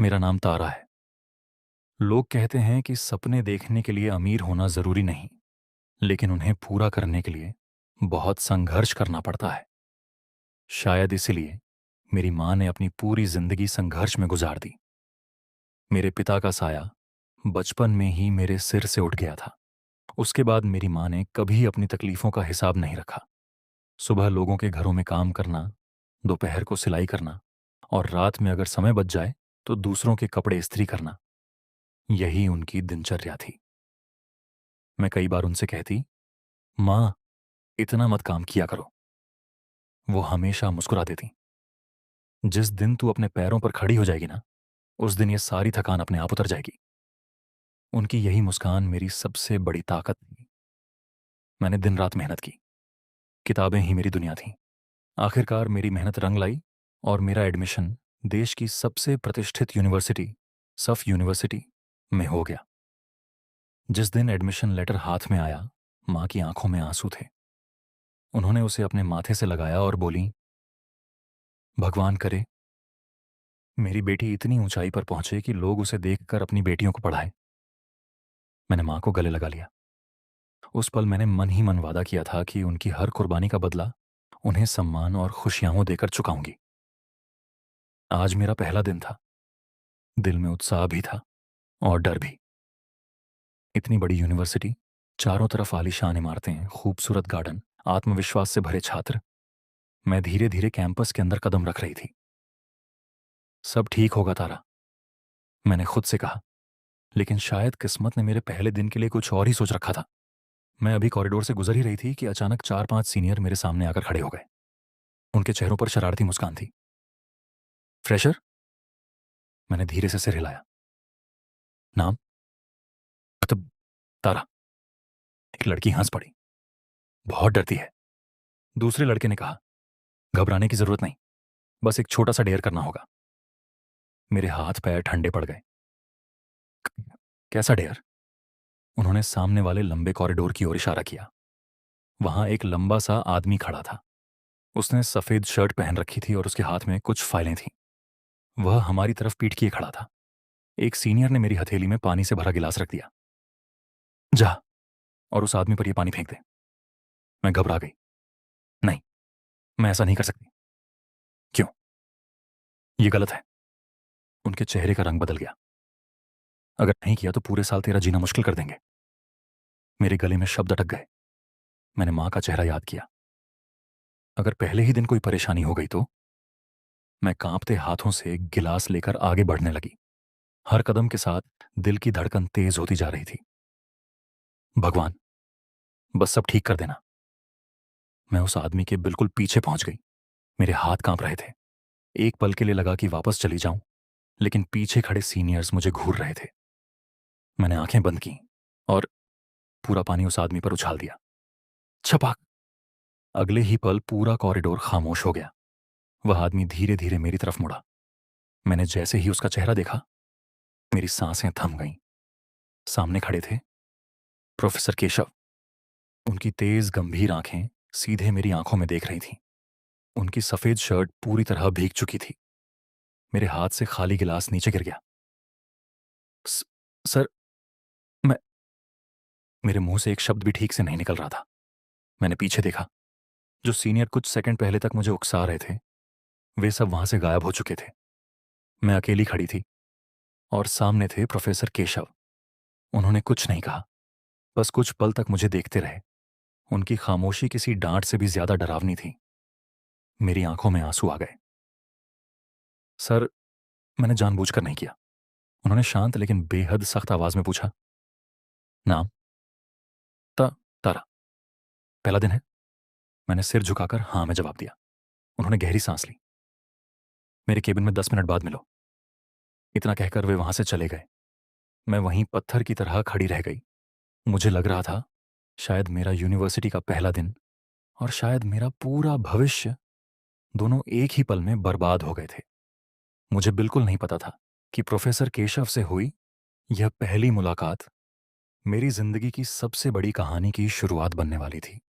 मेरा नाम तारा है। लोग कहते हैं कि सपने देखने के लिए अमीर होना ज़रूरी नहीं, लेकिन उन्हें पूरा करने के लिए बहुत संघर्ष करना पड़ता है। शायद इसीलिए मेरी माँ ने अपनी पूरी ज़िंदगी संघर्ष में गुजार दी। मेरे पिता का साया बचपन में ही मेरे सिर से उठ गया था। उसके बाद मेरी माँ ने कभी अपनी तकलीफ़ों का हिसाब नहीं रखा। सुबह लोगों के घरों में काम करना, दोपहर को सिलाई करना और रात में अगर समय बच जाए तो दूसरों के कपड़े इस्त्री करना, यही उनकी दिनचर्या थी। मैं कई बार उनसे कहती, माँ, इतना मत काम किया करो। वो हमेशा मुस्कुरा देती। जिस दिन तू अपने पैरों पर खड़ी हो जाएगी ना, उस दिन ये सारी थकान अपने आप उतर जाएगी। उनकी यही मुस्कान मेरी सबसे बड़ी ताकत थी। मैंने दिन रात मेहनत की। किताबें ही मेरी दुनिया थीं। आखिरकार मेरी मेहनत रंग लाई और मेरा एडमिशन देश की सबसे प्रतिष्ठित यूनिवर्सिटी, सफ यूनिवर्सिटी में हो गया। जिस दिन एडमिशन लेटर हाथ में आया, माँ की आंखों में आंसू थे। उन्होंने उसे अपने माथे से लगाया और बोली, भगवान करे मेरी बेटी इतनी ऊंचाई पर पहुंचे कि लोग उसे देखकर अपनी बेटियों को पढ़ाएं। मैंने मां को गले लगा लिया। उस पल मैंने मन ही मन वादा किया था कि उनकी हर कुर्बानी का बदला उन्हें सम्मान और खुशियां देकर चुकाऊंगी। आज मेरा पहला दिन था। दिल में उत्साह भी था और डर भी। इतनी बड़ी यूनिवर्सिटी, चारों तरफ आलीशान इमारतें, खूबसूरत गार्डन, आत्मविश्वास से भरे छात्र। मैं धीरे धीरे कैंपस के अंदर कदम रख रही थी। सब ठीक होगा तारा, मैंने खुद से कहा। लेकिन शायद किस्मत ने मेरे पहले दिन के लिए कुछ और ही सोच रखा था। मैं अभी कॉरिडोर से गुजर ही रही थी कि अचानक 4-5 सीनियर मेरे सामने आकर खड़े हो गए। उनके चेहरों पर शरारती मुस्कान थी। फ्रेशर? मैंने धीरे से सिर हिलाया। नाम? मतलब तारा। एक लड़की हंस पड़ी। बहुत डरती है। दूसरे लड़के ने कहा, घबराने की जरूरत नहीं, बस एक छोटा सा डेयर करना होगा। मेरे हाथ पैर ठंडे पड़ गए। कैसा डेयर? उन्होंने सामने वाले लंबे कॉरिडोर की ओर इशारा किया। वहां एक लंबा सा आदमी खड़ा था। उसने सफेद शर्ट पहन रखी थी और उसके हाथ में कुछ फाइलें थीं। वह हमारी तरफ पीठ किए खड़ा था। एक सीनियर ने मेरी हथेली में पानी से भरा गिलास रख दिया। जा और उस आदमी पर यह पानी फेंक दे। मैं घबरा गई। नहीं, मैं ऐसा नहीं कर सकती। क्यों? यह गलत है। उनके चेहरे का रंग बदल गया। अगर नहीं किया तो पूरे साल तेरा जीना मुश्किल कर देंगे। मेरे गले में शब्द अटक गए। मैंने मां का चेहरा याद किया। अगर पहले ही दिन कोई परेशानी हो गई तो? मैं कांपते हाथों से गिलास लेकर आगे बढ़ने लगी। हर कदम के साथ दिल की धड़कन तेज होती जा रही थी। भगवान, बस सब ठीक कर देना। मैं उस आदमी के बिल्कुल पीछे पहुंच गई। मेरे हाथ कांप रहे थे। एक पल के लिए लगा कि वापस चली जाऊं, लेकिन पीछे खड़े सीनियर्स मुझे घूर रहे थे। मैंने आंखें बंद की और पूरा पानी उस आदमी पर उछाल दिया। छपाक! अगले ही पल पूरा कॉरिडोर खामोश हो गया। वह आदमी धीरे धीरे मेरी तरफ मुड़ा। मैंने जैसे ही उसका चेहरा देखा, मेरी सांसें थम गईं। सामने खड़े थे प्रोफेसर केशव। उनकी तेज गंभीर आंखें सीधे मेरी आंखों में देख रही थीं। उनकी सफेद शर्ट पूरी तरह भीग चुकी थी। मेरे हाथ से खाली गिलास नीचे गिर गया। "स- सर, मैं..." मेरे मुंह से एक शब्द भी ठीक से नहीं निकल रहा था। मैंने पीछे देखा। जो सीनियर कुछ सेकंड पहले तक मुझे उकसा रहे थे, वे सब वहां से गायब हो चुके थे। मैं अकेली खड़ी थी और सामने थे प्रोफेसर केशव। उन्होंने कुछ नहीं कहा, बस कुछ पल तक मुझे देखते रहे। उनकी खामोशी किसी डांट से भी ज्यादा डरावनी थी। मेरी आंखों में आंसू आ गए। सर, मैंने जानबूझकर नहीं किया। उन्होंने शांत लेकिन बेहद सख्त आवाज में पूछा। नाम? ता तारा। पहला दिन है? मैंने सिर झुकाकर हाँ में जवाब दिया। उन्होंने गहरी सांस ली। मेरे केबिन में 10 मिनट बाद मिलो। इतना कहकर वे वहां से चले गए। मैं वहीं पत्थर की तरह खड़ी रह गई। मुझे लग रहा था शायद मेरा यूनिवर्सिटी का पहला दिन और शायद मेरा पूरा भविष्य दोनों एक ही पल में बर्बाद हो गए थे। मुझे बिल्कुल नहीं पता था कि प्रोफेसर केशव से हुई यह पहली मुलाकात मेरी जिंदगी की सबसे बड़ी कहानी की शुरुआत बनने वाली थी।